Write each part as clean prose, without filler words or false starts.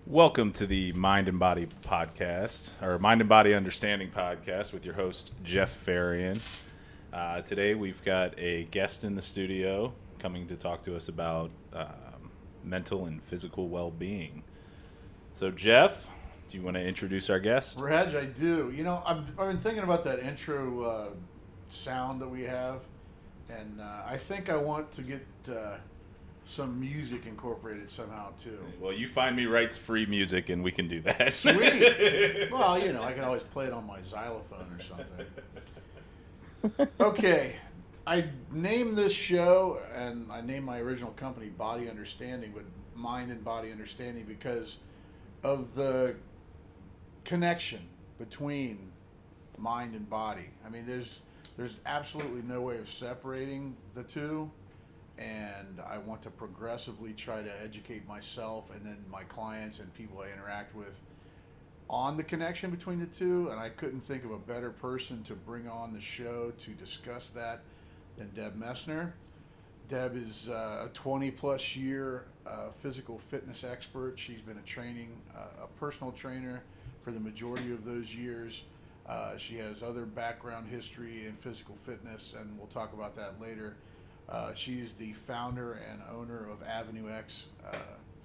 Welcome to the Mind and Body podcast, or Mind and Body Understanding podcast with your host, Jeff Farian. Today we've got a guest in the studio coming to talk to us about mental and physical well-being. So, Jeff, do you want to introduce our guest? Reg, I do. I've been thinking about that intro sound that we have, and I think I want to get some music incorporated somehow too. Well, you find me rights-free music, and we can do that. Sweet. Well, I can always play it on my xylophone or something. Okay, I named this show, and I named my original company Body Understanding, but Mind and Body Understanding because of the connection between mind and body. I mean, there's absolutely no way of separating the two, and I want to progressively try to educate myself and then my clients and people I interact with on the connection between the two, and I couldn't think of a better person to bring on the show to discuss that than Deb Messner. Deb is a 20 plus year physical fitness expert. She's been a personal trainer for the majority of those years. She has other background history in physical fitness, and we'll talk about that later. She's the founder and owner of Avenue X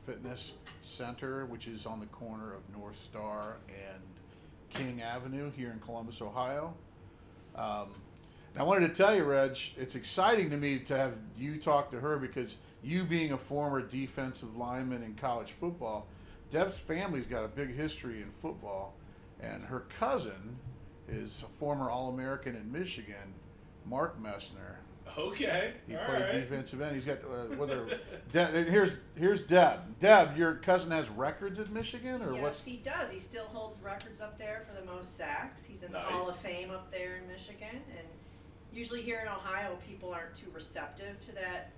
Fitness Center, which is on the corner of North Star and King Avenue here in Columbus, Ohio. And I wanted to tell you, Reg, it's exciting to me to have you talk to her because you being a former defensive lineman in college football, Deb's family's got a big history in football, and her cousin is a former All-American in Michigan, Mark Messner. Okay. He played defensive end. He's got here's Deb. Deb, your cousin has records at Michigan, or yes, what's? he does. He still holds records up there for the most sacks. He's in the Nice. Hall of Fame up there in Michigan, and usually here in Ohio, people aren't too receptive to that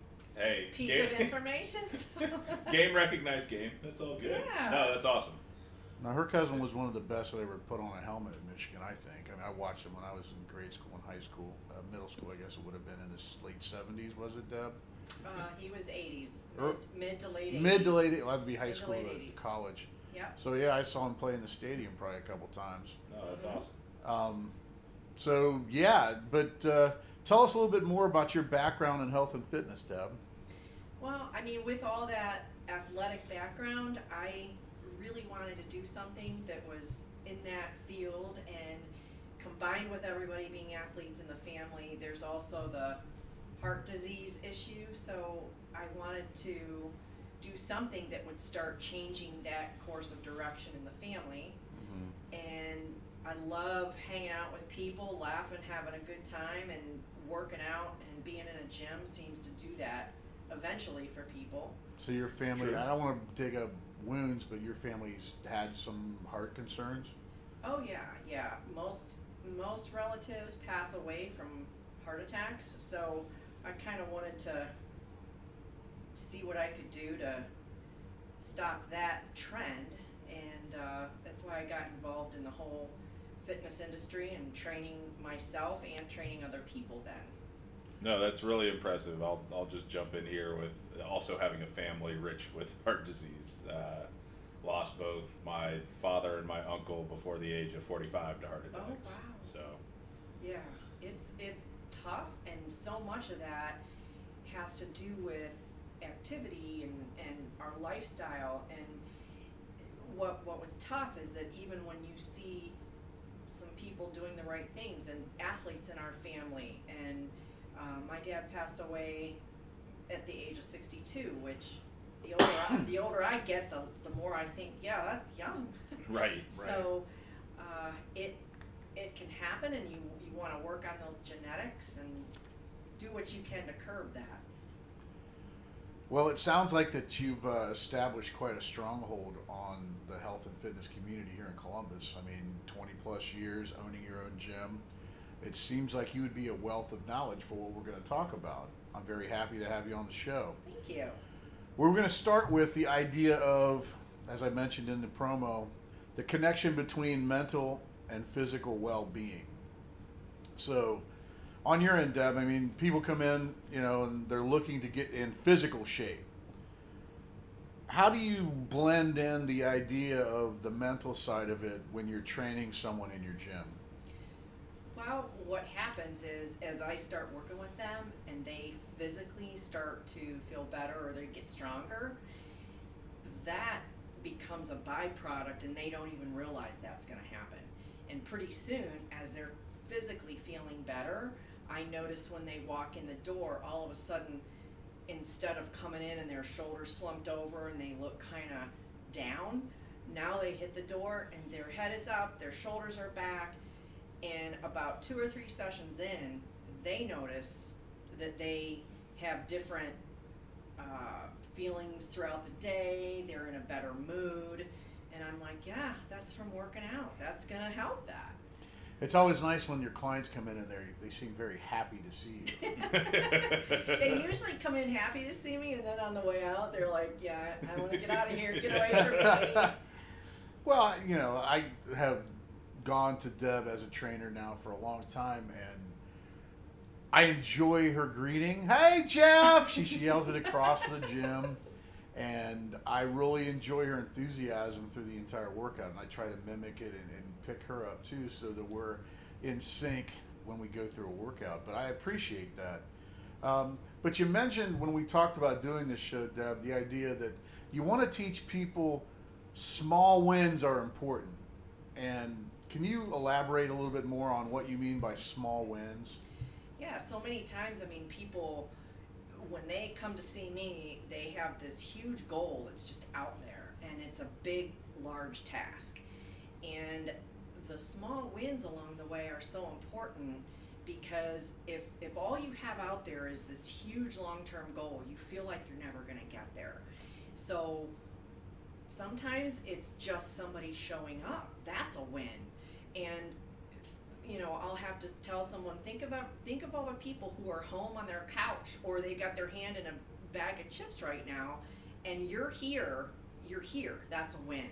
piece of information. Game recognized game. That's all good. Yeah. No, that's awesome. Now, her cousin was one of the best that ever put on a helmet in Michigan, I think. I mean, I watched him when I was in grade school and high school, middle school, I guess it would have been in the late 70s, was it, Deb? He was 80s, Er- mid to late 80s. Mid to late, well, that'd be high Mid to school late to 80s. college. Yeah. So, yeah, I saw him play in the stadium probably a couple times. No, that's awesome. But tell us a little bit more about your background in health and fitness, Deb. Well, I mean, with all that athletic background, I really wanted to do something that was in that field, and combined with everybody being athletes in the family, there's also the heart disease issue. So I wanted to do something that would start changing that course of direction in the family. And I love hanging out with people, laughing, having a good time, and working out and being in a gym seems to do that eventually for people. So your family, Sure. I don't want to dig up wounds, but your family's had some heart concerns? Oh yeah. Most relatives pass away from heart attacks, so I kind of wanted to see what I could do to stop that trend, and that's why I got involved in the whole fitness industry and training myself and training other people then. No, that's really impressive. I'll just jump in here with also having a family rich with heart disease. Lost both my father and my uncle before the age of 45 to heart attacks. Oh, wow. So, Yeah, it's tough, and so much of that has to do with activity and our lifestyle. And what was tough is that even when you see some people doing the right things and athletes in our family, and my dad passed away at the age of 62, which the older I get, the more I think, yeah, that's young. right. So it can happen, and you want to work on those genetics and do what you can to curb that. Well, it sounds like that you've established quite a stronghold on the health and fitness community here in Columbus. I mean, 20 plus years owning your own gym. It seems like you would be a wealth of knowledge for what we're going to talk about. I'm very happy to have you on the show. Thank you. We're going to start with the idea of, as I mentioned in the promo, the connection between mental and physical well-being. So, on your end, Deb, I mean, people come in, and they're looking to get in physical shape. how do you blend in the idea of the mental side of it when you're training someone in your gym? Well, what happens is as I start working with them and they physically start to feel better or they get stronger, that becomes a byproduct and they don't even realize that's going to happen. And pretty soon, as they're physically feeling better, I notice when they walk in the door, all of a sudden, instead of coming in and their shoulders slumped over and they look kind of down, now they hit the door and their head is up, their shoulders are back, and about 2 or 3 sessions in, they notice that they have different feelings throughout the day, they're in a better mood, and I'm like, yeah, that's from working out. That's going to help that. It's always nice when your clients come in and they seem very happy to see you. They usually come in happy to see me, and then on the way out, they're like, yeah, I want to get out of here, get away from me. Well, you know, I have gone to Deb as a trainer now for a long time, and I enjoy her greeting. Hey, Jeff! She yells it across the gym, and I really enjoy her enthusiasm through the entire workout, and I try to mimic it and pick her up too, so that we're in sync when we go through a workout. But I appreciate that. But you mentioned when we talked about doing this show, Deb, the idea that you want to teach people small wins are important. And can you elaborate a little bit more on what you mean by small wins? Yeah, so many times, I mean, people, when they come to see me, they have this huge goal that's just out there, and it's a big, large task. And the small wins along the way are so important because if all you have out there is this huge long-term goal, you feel like you're never going to get there. So sometimes it's just somebody showing up. That's a win. And you know, I'll have to tell someone, think of all the people who are home on their couch or they got their hand in a bag of chips right now, and you're here, that's a win.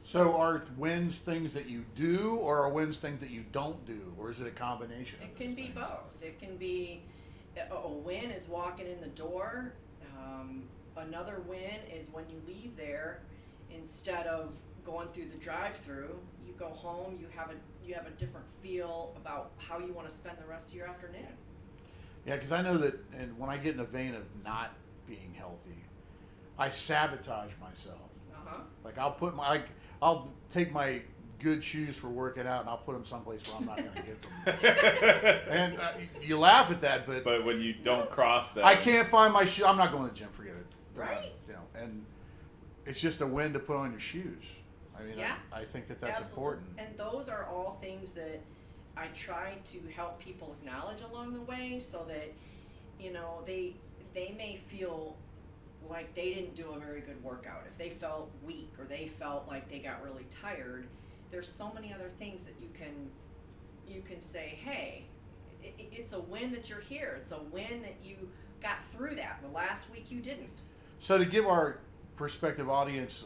So are wins things that you do, or are wins things that you don't do, or is it a combination of It can be things? both. It can be, a win is walking in the door. Another win is when you leave there, instead of going through the drive-through, you go home, you have a different feel about how you want to spend the rest of your afternoon. Yeah, because I know that, and when I get in a vein of not being healthy, I sabotage myself. Like I'll take my good shoes for working out and I'll put them someplace where I'm not going to get them. And you laugh at that, But when you don't cross that, I can't find my shoe. I'm not going to the gym. Forget it. Right. You know, and it's just a win to put on your shoes. I mean, Yeah. I think that's Absolutely. important. And those are all things that I try to help people acknowledge along the way, so that, you know, they may feel like they didn't do a very good workout. If they felt weak or they felt like they got really tired, there's so many other things that you can say, hey, it's a win that you're here. It's a win that you got through that. The last week you didn't. So to give our prospective audience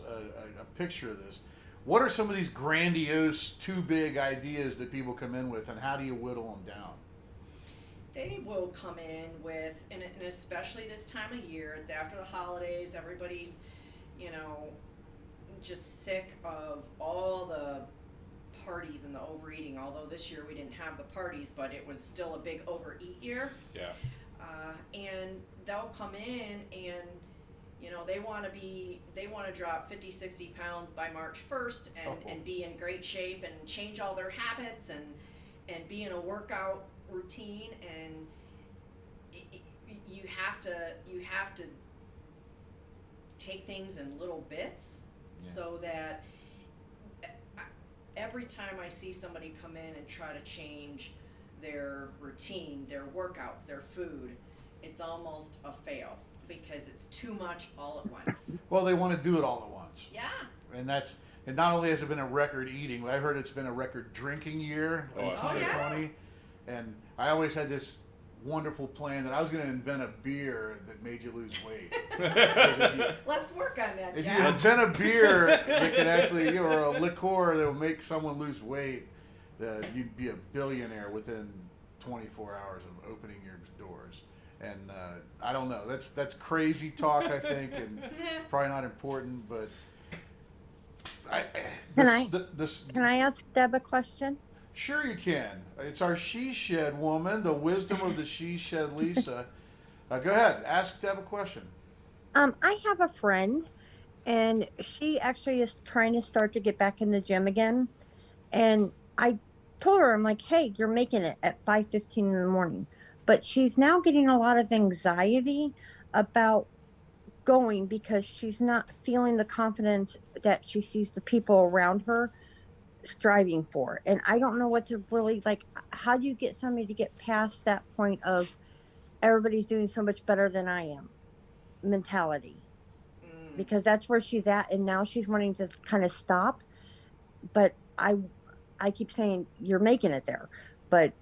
a picture of this, what are some of these grandiose, too big ideas that people come in with, and how do you whittle them down? They will come in with, and especially this time of year, it's after the holidays, everybody's, you know, just sick of all the parties and the overeating, although this year we didn't have the parties, but it was still a big overeat year. Yeah. And they'll come in and, you know, they want to drop 50, 60 pounds by March 1st and be in great shape and change all their habits and be in a workout routine, and you have to take things in little bits. Yeah. So that every time I see somebody come in and try to change their routine, their workouts, their food, it's almost a fail because it's too much all at once. Well, they want to do it all at once. Yeah. And not only has it been a record eating, but I heard it's been a record drinking year in 2020. And I always had this wonderful plan that I was going to invent a beer that made you lose weight. Let's work on that, If you Jack. invent a beer that can actually, or a liqueur that will make someone lose weight, you'd be a billionaire within 24 hours of opening your doors. And I don't know. That's crazy talk, I think, and it's probably not important. But I Can this I this can I ask Deb a question? sure you can. It's our she shed woman, the wisdom of the she shed, Lisa. Go ahead, ask Deb a question. I have a friend, and she actually is trying to start to get back in the gym again. And I told her, I'm like, hey, you're making it at 5:15 in the morning. But she's now getting a lot of anxiety about going because she's not feeling the confidence that she sees the people around her striving for. And I don't know what to really like. How do you get somebody to get past that point of everybody's doing so much better than I am mentality? Mm. Because that's where she's at. And now she's wanting to kind of stop. But I keep saying, you're making it there. But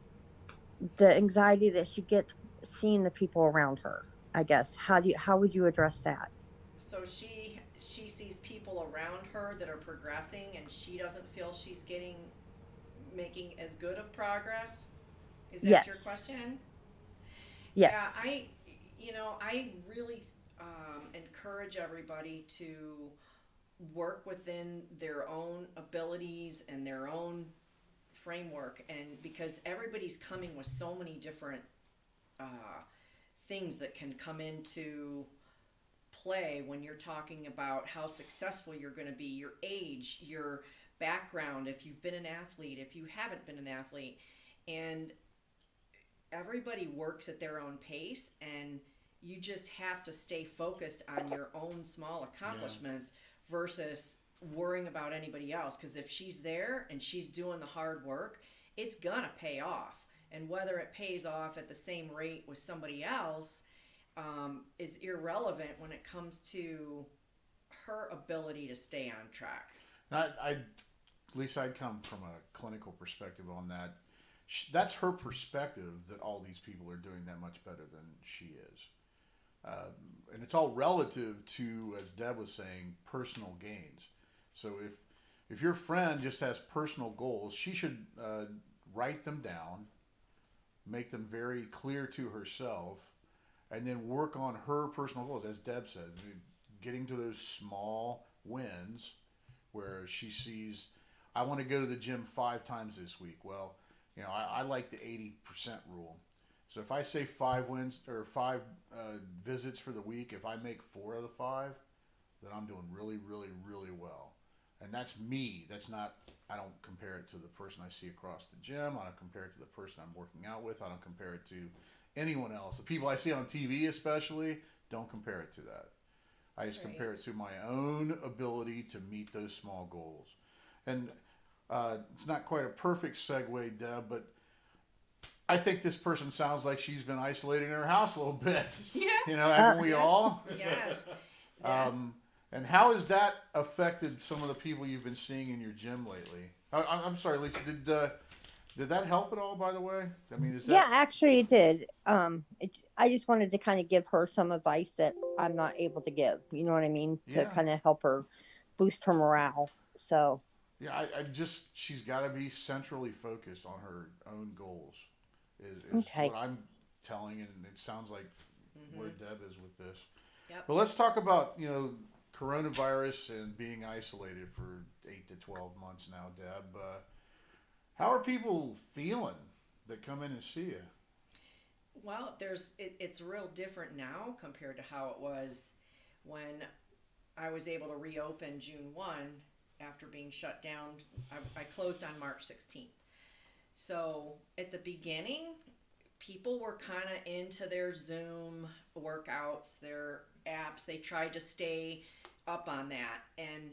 the anxiety that she gets seeing the people around her, I guess, how would you address that? So she sees people around her that are progressing, and she doesn't feel she's making as good of progress. Is that your Yes. question? Yeah, Yes. I really encourage everybody to work within their own abilities and their own framework, and because everybody's coming with so many different uh, things that can come into play when you're talking about how successful you're going to be, your age, your background, if you've been an athlete, if you haven't been an athlete, and everybody works at their own pace, and you just have to stay focused on your own small Yeah. accomplishments versus worrying about anybody else, because if she's there and she's doing the hard work, it's gonna pay off. And whether it pays off at the same rate with somebody else is irrelevant when it comes to her ability to stay on track. At least I'd come from a clinical perspective on that. That's her perspective that all these people are doing that much better than she is. And it's all relative to, as Deb was saying, personal gains. So if your friend just has personal goals, she should write them down, make them very clear to herself, and then work on her personal goals. As Deb said, getting to those small wins where she sees, I want to go to the gym 5 times this week. Well, I like the 80% rule. So if I say 5 wins or 5 visits for the week, if I make 4 of the 5, then I'm doing really, really, really well. And that's me. That's not, I don't compare it to the person I see across the gym. I don't compare it to the person I'm working out with. I don't compare it to anyone else. The people I see on TV, especially, don't compare it to that. I just compare it Right. to my own ability to meet those small goals. And it's not quite a perfect segue, Deb, but I think this person sounds like she's been isolated in her house a little bit. Yeah. Haven't we Yes. all? Yes. That, And how has that affected some of the people you've been seeing in your gym lately? I'm sorry, Lisa. Did that help at all? By the way, I mean, is Yeah, that actually it did. I just wanted to kind of give her some advice that I'm not able to give. You know what I mean? To yeah, kind of help her boost her morale. So, yeah? I just she's got to be centrally focused on her own goals. Is okay. what I'm telling, and it sounds like where mm-hmm. Deb is with this. Yep. But let's talk about coronavirus and being isolated for 8 to 12 months now, Deb. How are people feeling that come in and see you? Well, it's real different now compared to how it was when I was able to reopen June 1 after being shut down. I closed on March 16th. So at the beginning, people were kind of into their Zoom workouts, their apps. They tried to stay up on that, and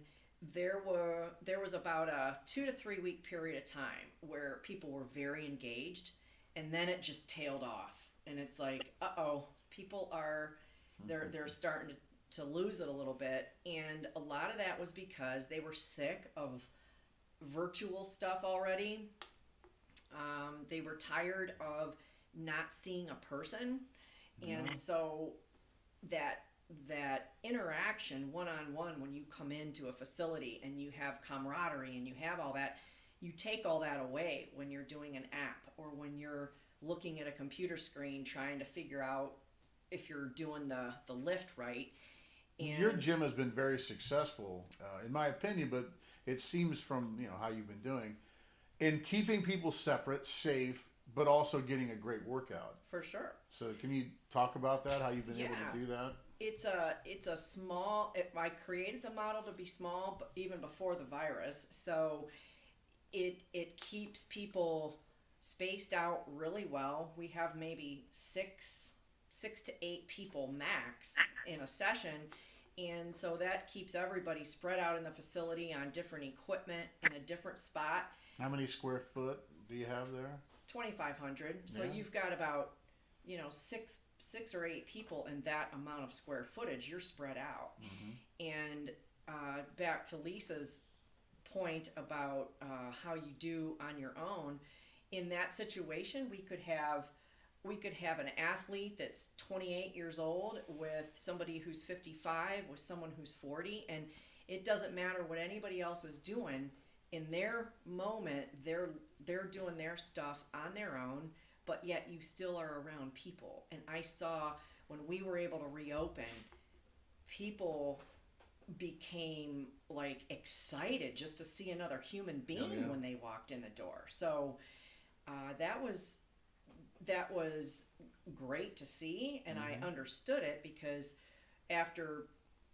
there was about a 2 to 3 week period of time where people were very engaged, and then it just tailed off, and it's like, people are they're starting to lose it a little bit, and a lot of that was because they were sick of virtual stuff already. They were tired of not seeing a person, and so that interaction one on one when you come into a facility and you have camaraderie and you have all that, you take all that away when you're doing an app or when you're looking at a computer screen trying to figure out if you're doing the lift right. And Your gym has been very successful, in my opinion, but it seems from how you've been doing in keeping people separate, safe, but also getting a great workout. for sure. So can you talk about that? How you've been able Yeah. to do that? It's a small. I created the model to be small, but even before the virus, so it keeps people spaced out really well. We have maybe six to eight people max in a session, and so that keeps everybody spread out in the facility on different equipment in a different spot. How many square foot do you have there? 2,500. So Yeah. you've got about six or eight people in that amount of square footage. You're spread out. And back to Lisa's point about how you do on your own, in that situation we could have an athlete that's 28 years old with somebody who's 55 with someone who's 40, and it doesn't matter what anybody else is doing. In their moment, they're doing their stuff on their own, but yet you still are around people. And I saw when we were able to reopen, people became like excited just to see another human being yeah. when they walked in the door. So that was great to see, and I understood it because after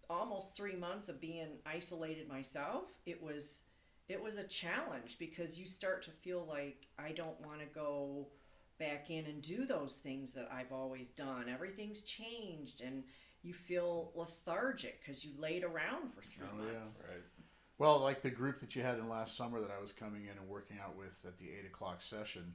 almost 3 months of being isolated myself, it was a challenge because you start to feel like I don't want to go back in and do those things that I've always done. Everything's changed, and you feel lethargic because you laid around for 3 months. Right. Well, like the group that you had in last summer that I was coming in and working out with at the 8 o'clock session.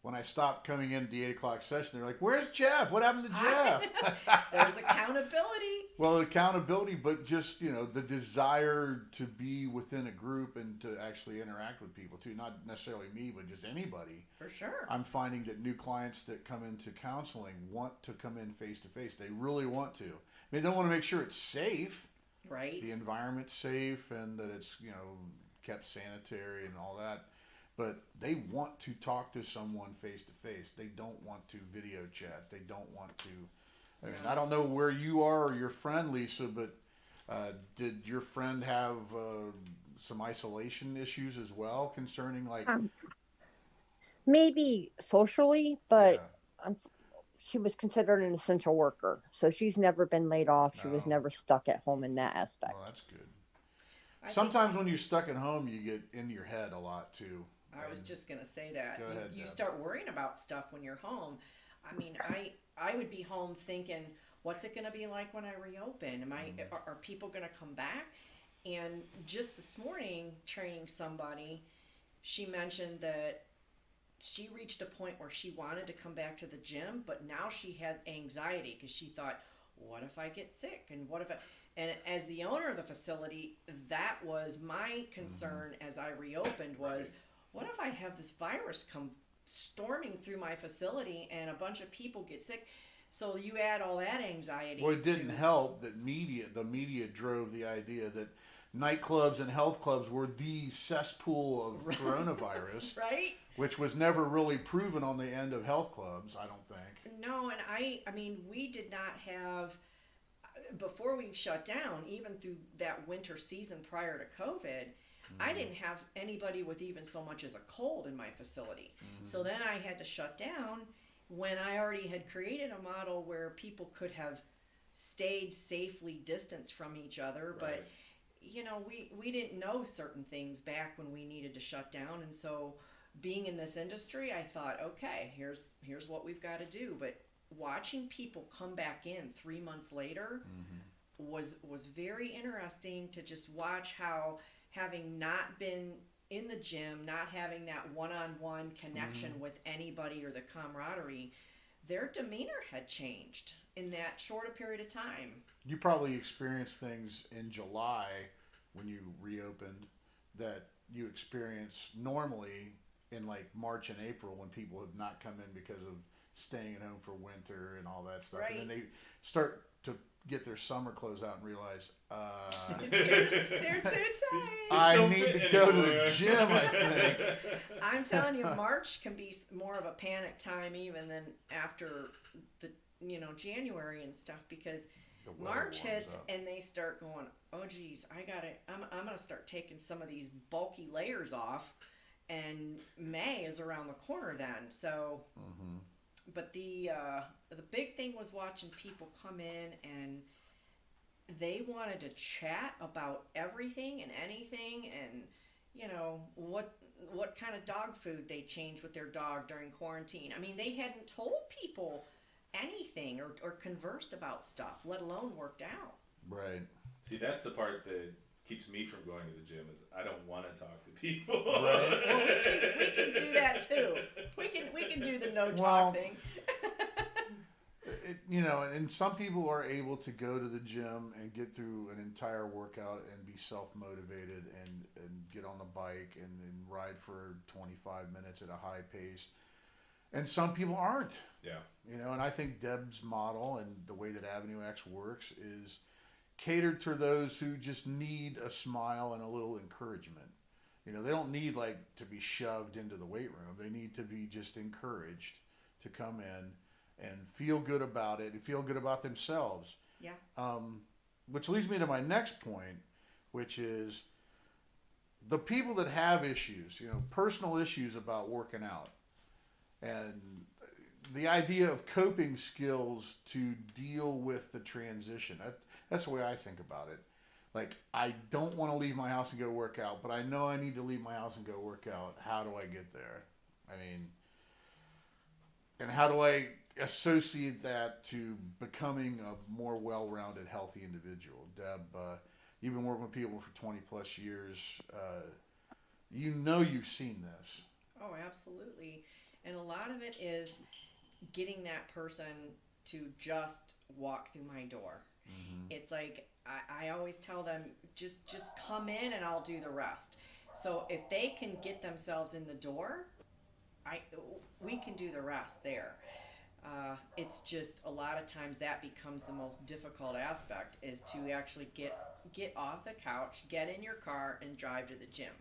When I stopped coming in at the 8 o'clock session, they're like, "Where's Jeff? What happened to Jeff?" There's accountability. Well, accountability, but just, the desire to be within a group and to actually interact with people too. Not necessarily me, but just anybody. For sure. I'm finding that new clients that come into counseling want to come in face to face. They really want to. They don't want to make sure it's safe. Right. The environment's safe and that it's, kept sanitary and all that. But they want to talk to someone face to face. They don't want to video chat. They don't want to. I mean, I don't know where you are or your friend, Lisa, but did your friend have some isolation issues as well concerning Maybe socially, but Yeah. she was considered an essential worker, so she's never been laid off. She was No. never stuck at home in that aspect. Well, that's good. I think- Sometimes when you're stuck at home, you get in your head a lot too. I was just going to say that. Go ahead, you Deb. start worrying about stuff when you're home. I mean, I would be home thinking, what's it going to be like when I reopen? Are people going to come back? And just this morning, training somebody, she mentioned that she reached a point where she wanted to come back to the gym, but now she had anxiety because she thought, what if I get sick? And what if and as the owner of the facility, that was my concern as I reopened was, what if I have this virus come storming through my facility and a bunch of people get sick? So you add all that anxiety. Well, it didn't to- help that the media drove the idea that nightclubs and health clubs were the cesspool of coronavirus, Right? which was never really proven on the end of health clubs, I don't think. No, and I mean, we did not have, before we shut down, even through that winter season prior to COVID, I didn't have anybody with even so much as a cold in my facility. So then I had to shut down when I already had created a model where people could have stayed safely distanced from each other, but Right. we didn't know certain things back when we needed to shut down, and so being in this industry, I thought, okay, here's what we've got to do. But watching people come back in 3 months later was very interesting to just watch how, having not been in the gym, not having that one-on-one connection with anybody or the camaraderie, their demeanor had changed in that short a period of time. You probably experienced things in July when you reopened that you experience normally in like March and April when people have not come in because of staying at home for winter and all that stuff. And then they start to get their summer clothes out and realize, They're too tight. I don't need fit to go to the anymore. gym, I think. I'm telling you, March can be more of a panic time even than after the January and stuff, because The weather March warms hits up. and they start going, oh geez, I'm gonna start taking some of these bulky layers off, and May is around the corner then. So, but the big thing was watching people come in and they wanted to chat about everything and anything, and what kind of dog food they changed with their dog during quarantine. I mean, they hadn't told people anything or conversed about stuff, let alone worked out. Right. See, that's the part that keeps me from going to the gym is I don't want to talk to people. Right. Well, we can do that too. We can do the no talk Well, thing. And some people are able to go to the gym and get through an entire workout and be self-motivated and get on the bike and ride for 25 minutes at a high pace. And some people aren't. Yeah. And I think Deb's model and the way that Avenue X works is catered to those who just need a smile and a little encouragement. They don't need to be shoved into the weight room. They need to be just encouraged to come in and feel good about it and feel good about themselves. Yeah. Which leads me to my next point, which is the people that have issues, personal issues about working out, and the idea of coping skills to deal with the transition. That's the way I think about it. I don't want to leave my house and go work out, but I know I need to leave my house and go work out. How do I get there? And how do I associate that to becoming a more well-rounded, healthy individual? Deb, you've been working with people for 20 plus years. You've seen this. Oh, absolutely. And a lot of it is getting that person to just walk through my door. Mm-hmm. It's like I always tell them, just come in and I'll do the rest. So if they can get themselves in the door, we can do the rest there. It's just a lot of times that becomes the most difficult aspect, is to actually get off the couch, get in your car, and drive to the gym.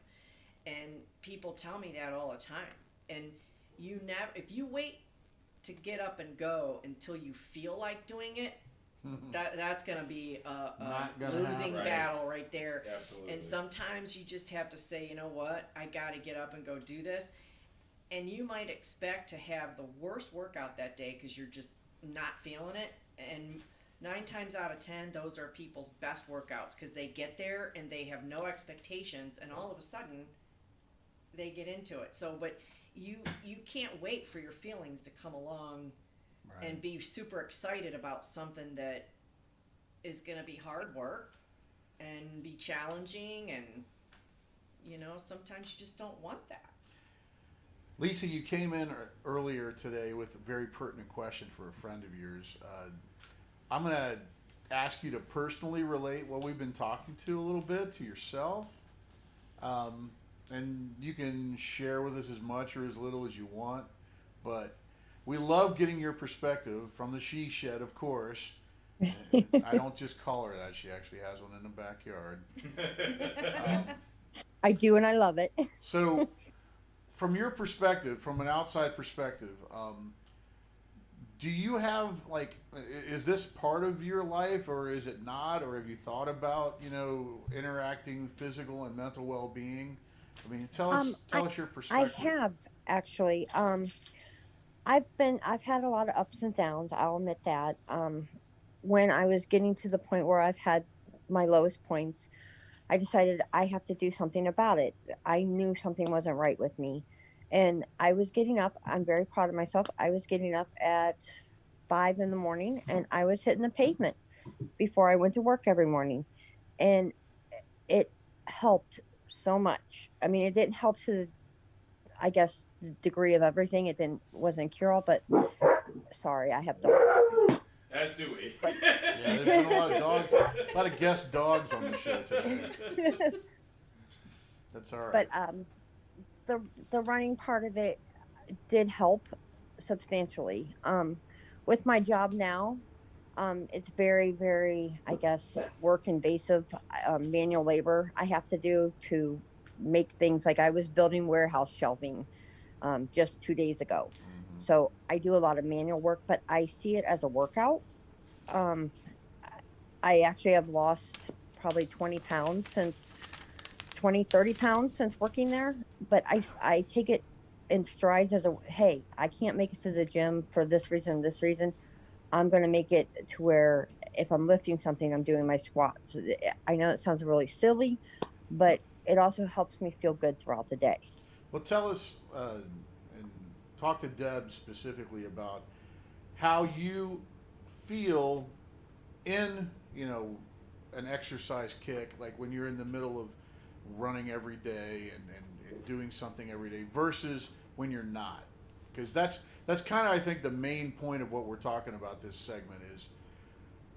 And people tell me that all the time. And if you wait to get up and go until you feel like doing it, that's going to be a losing battle right there. Absolutely. And sometimes you just have to say, you know what, I got to get up and go do this. And you might expect to have the worst workout that day because you're just not feeling it. And 9 times out of 10, those are people's best workouts, because they get there and they have no expectations, and all of a sudden they get into it. So, but you can't wait for your feelings to come along and be super excited about something that is going to be hard work and be challenging, and sometimes you just don't want that. Lisa, you came in earlier today with a very pertinent question for a friend of yours. I'm going to ask you to personally relate what we've been talking to a little bit to yourself. And you can share with us as much or as little as you want. But we love getting your perspective from the she shed, of course. I don't just call her that. She actually has one in the backyard. I do, and I love it. So, from your perspective, from an outside perspective, do you have, is this part of your life, or is it not? Or have you thought about, interacting physical and mental well-being? Tell us your perspective. I have, actually. I've had a lot of ups and downs. I'll admit that. When I was getting to the point where I've had my lowest points, I decided I have to do something about it. I knew something wasn't right with me. And I was getting up. I'm very proud of myself. I was getting up at 5 a.m. and I was hitting the pavement before I went to work every morning. And it helped so much. It didn't help to, I guess, the degree of everything. It wasn't a cure-all, but sorry, I have dogs. As do we. Yeah, there's been a lot of dogs, a lot of guest dogs on the show today. That's all right. But the running part of it did help substantially. With my job now, it's very, very, I guess, work invasive, manual labor I have to do to make things. Like I was building warehouse shelving just 2 days ago. Mm-hmm. So I do a lot of manual work, but I see it as a workout. Um, I actually have lost probably 20 pounds since 20, 30 pounds since working there. But I take it in strides as a, hey, I can't make it to the gym for this reason. I'm going to make it to where if I'm lifting something, I'm doing my squats. I know it sounds really silly, but it also helps me feel good throughout the day. Well, tell us and talk to Deb specifically about how you feel in, an exercise kick, like when you're in the middle of running every day and doing something every day versus when you're not. Because that's kind of, I think, the main point of what we're talking about this segment is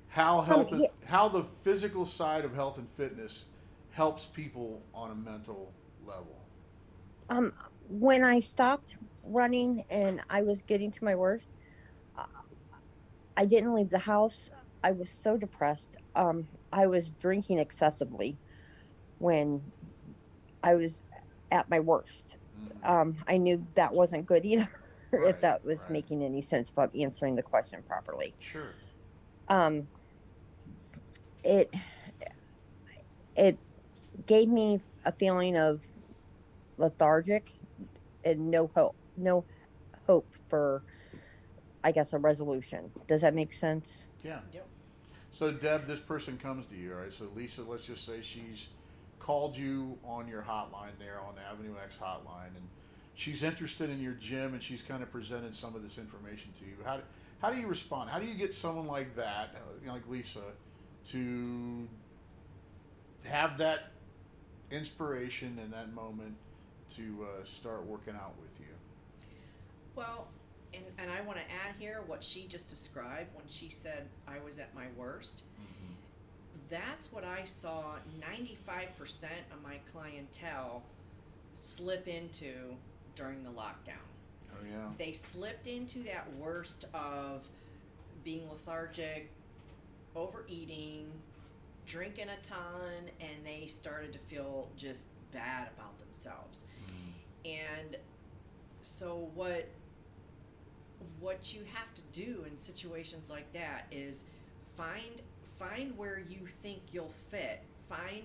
how Yeah, how the physical side of health and fitness helps people on a mental level. um, when I stopped running and I was getting to my worst, uh, I didn't leave the house. I was so depressed. I was drinking excessively when I was at my worst. Mm-hmm. I knew that wasn't good either, if Right, that was right. making any sense if I'm answering the question properly. Sure. Um, it it gave me a feeling of lethargic and no hope for, I guess, a resolution. Does that make sense? Yeah. Yep. So, Deb, this person comes to you, all right? So, Lisa, let's just say she's called you on your hotline there on the Avenue X hotline, and she's interested in your gym, and she's kind of presented some of this information to you. How do you respond? How do you get someone like that, like Lisa, to have that inspiration in that moment to start working out with you? Well, and I want to add here what she just described when she said I was at my worst. Mm-hmm. That's what I saw 95% of my clientele slip into during the lockdown. Oh yeah. They slipped into that worst of being lethargic, overeating, drinking a ton, and they started to feel just bad about themselves. Mm-hmm. And so what you have to do in situations like that is find where you think you'll fit. Find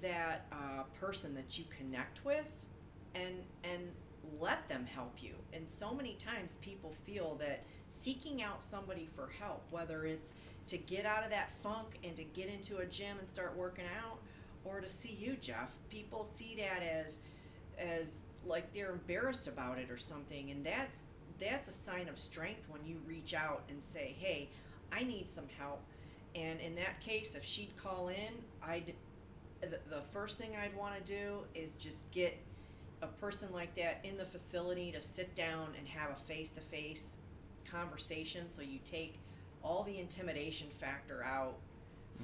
that person that you connect with, and let them help you. And so many times people feel that seeking out somebody for help, whether it's to get out of that funk and to get into a gym and start working out, or to see you, Jeff, people see that as like they're embarrassed about it or something, and that's a sign of strength when you reach out and say, hey, I need some help. And in that case, if she'd call in, the first thing I'd want to do is just get a person like that in the facility to sit down and have a face-to-face conversation, so you take all the intimidation factor out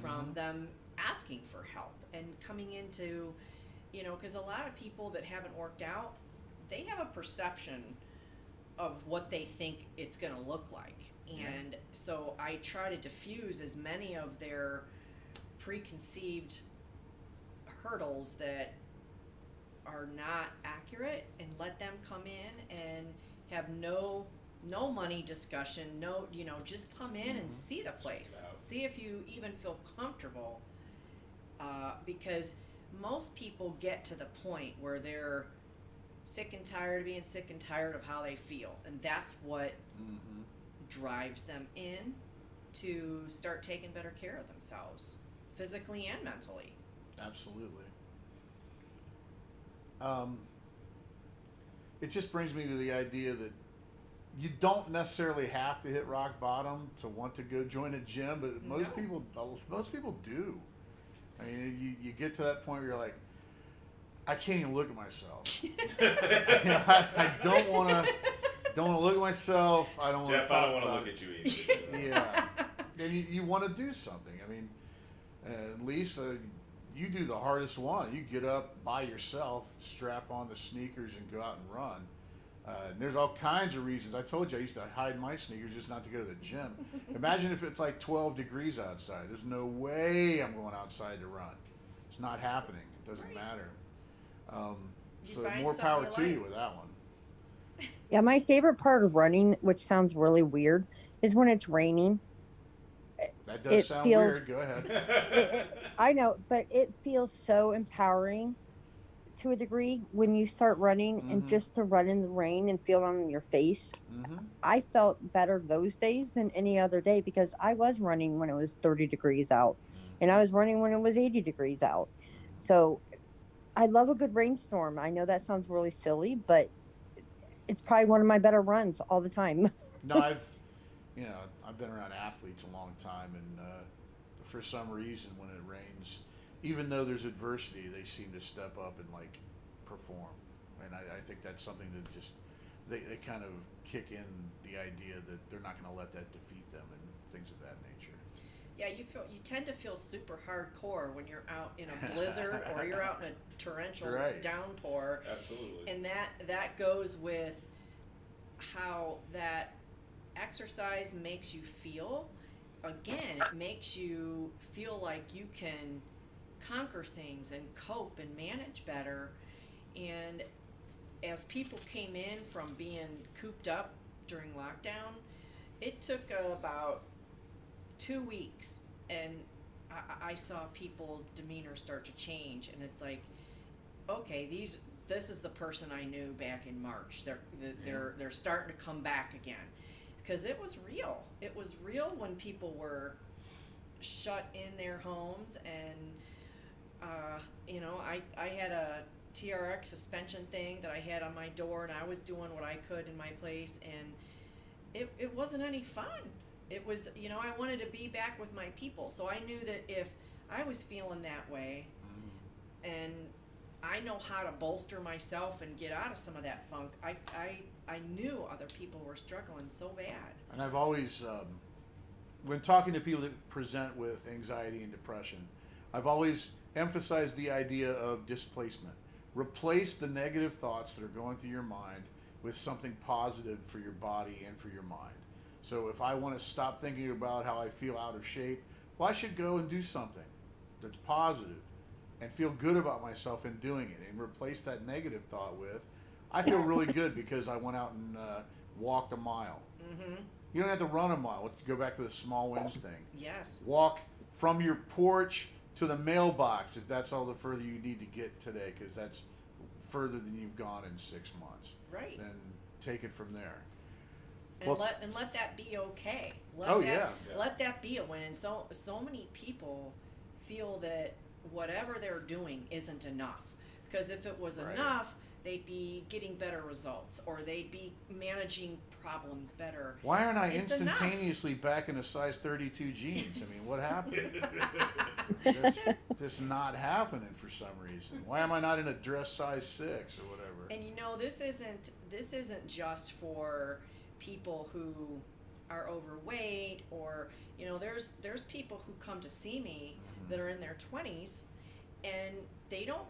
from Mm-hmm. them asking for help and coming into, because a lot of people that haven't worked out, they have a perception of what they think it's going to look like. And so I try to diffuse as many of their preconceived hurdles that are not accurate, and let them come in and have no money discussion, just come in and Mm-hmm. see the place, Check it out. see if you even feel comfortable, because most people get to the point where they're sick and tired of being sick and tired of how they feel, and that's what Mm-hmm. drives them in to start taking better care of themselves, physically and mentally. Absolutely. Um, it just brings me to the idea that you don't necessarily have to hit rock bottom to want to go join a gym, but most No. people do. I mean, you get to that point where you're like, I can't even look at myself. I don't want to look at myself. I don't want to Jeff, talk I don't want to about look it. at you either. Yeah, and you want to do something. I mean, Lisa, you do the hardest one. You get up by yourself, strap on the sneakers, and go out and run. And there's all kinds of reasons. I told you I used to hide my sneakers just not to go to the gym. Imagine if it's like 12 degrees outside. There's no way I'm going outside to run. It's not happening. It doesn't Right. matter. You So find more something power you to like. you with that one. Yeah, my favorite part of running, which sounds really weird, is when it's raining. That does It sound feels weird. Go ahead. I know, but it feels so empowering to a degree when you start running and Mm-hmm. just to run in the rain and feel it on your face. Mm-hmm. I felt better those days than any other day because I was running when it was 30 degrees out and I Mm-hmm. was running when it was 80 degrees out. So I love a good rainstorm. I know that sounds really silly, but it's probably one of my better runs all the time. No, I've been around athletes a long time, and for some reason, when it rains, even though there's adversity, they seem to step up and like perform. And I think that's something that just they kind of kick in the idea that they're not going to let that defeat them and things of that nature. Yeah, you tend to feel super hardcore when you're out in a blizzard or you're out in a torrential Right. downpour, Absolutely. and that goes with how that exercise makes you feel. Again, it makes you feel like you can conquer things and cope and manage better. And as people came in from being cooped up during lockdown, it took about 2 weeks, and I saw people's demeanor start to change, and it's like, okay, this is the person I knew back in March. They're starting to come back again, because it was real. It was real when people were shut in their homes, and I had a TRX suspension thing that I had on my door, and I was doing what I could in my place, and it wasn't any fun. It was, I wanted to be back with my people, so I knew that if I was feeling that way, and I know how to bolster myself and get out of some of that funk, I knew other people were struggling so bad. And I've always, when talking to people that present with anxiety and depression, I've always emphasized the idea of displacement. Replace the negative thoughts that are going through your mind with something positive for your body and for your mind. So if I want to stop thinking about how I feel out of shape, well, I should go and do something that's positive and feel good about myself in doing it, and replace that negative thought with, I feel really good because I went out and walked a mile. Mm-hmm. You don't have to run a mile. Let's go back to the small wins thing. Yes. Walk from your porch to the mailbox if that's all the further you need to get today, because that's further than you've gone in 6 months. Right. Then take it from there. And Well- let that be okay. Yeah. Let that be a win. And so many people feel that whatever they're doing isn't enough. Because if it was Right. enough, they'd be getting better results, or they'd be managing problems better. Why aren't I It's instantaneously back in a size 32 jeans? I mean, what happened? That's just not happening for some reason. Why am I not in a dress size 6 or whatever? And this isn't just for people who are overweight, or there's people who come to see me that are in their 20s, and they don't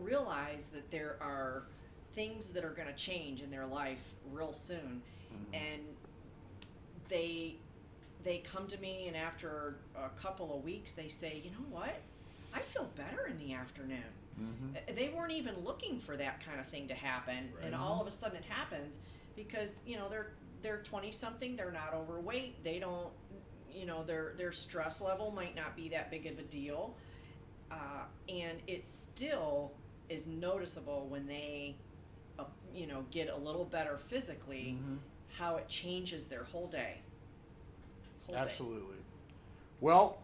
realize that there are things that are going to change in their life real soon. And they come to me, and after a couple of weeks they say, you know what, I feel better in the afternoon. They weren't even looking for that kind of thing to happen, Right. and all of a sudden it happens because they're 20 something, they're not overweight, they don't, their stress level might not be that big of a deal, and it still is noticeable when they get a little better physically, how it changes their whole day. Absolutely. Well,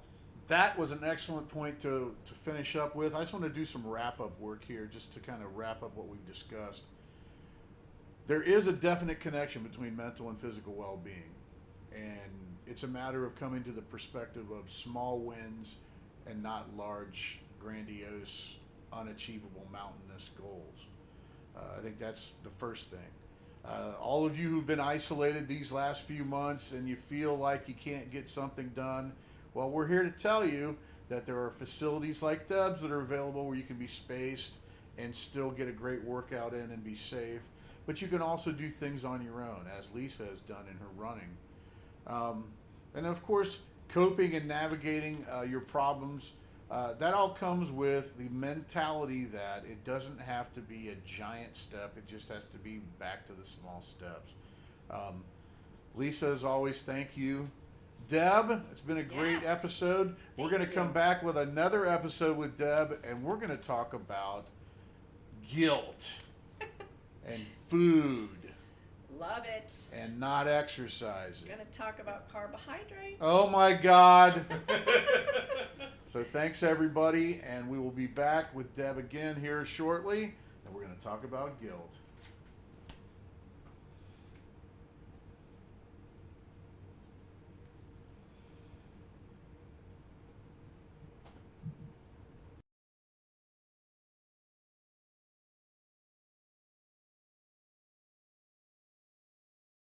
that was an excellent point to finish up with. I just want to do some wrap-up work here, just to kind of wrap up what we've discussed. There is a definite connection between mental and physical well-being, and it's a matter of coming to the perspective of small wins and not large, grandiose, unachievable, mountainous goals. I think that's the first thing. All of you who've been isolated these last few months and you feel like you can't get something done, well, we're here to tell you that there are facilities like Deb's that are available where you can be spaced and still get a great workout in and be safe. But you can also do things on your own, as Lisa has done in her running. And of course, coping and navigating your problems that all comes with the mentality that it doesn't have to be a giant step. It just has to be back to the small steps. Lisa, as always, thank you. Deb, it's been a great Yes. episode. We're Thank going to you. come back with another episode with Deb, and we're going to talk about guilt and food Love it. and not exercising. Gonna talk about carbohydrates. Oh my God. So thanks everybody, and we will be back with Deb again here shortly, and we're going to talk about guilt.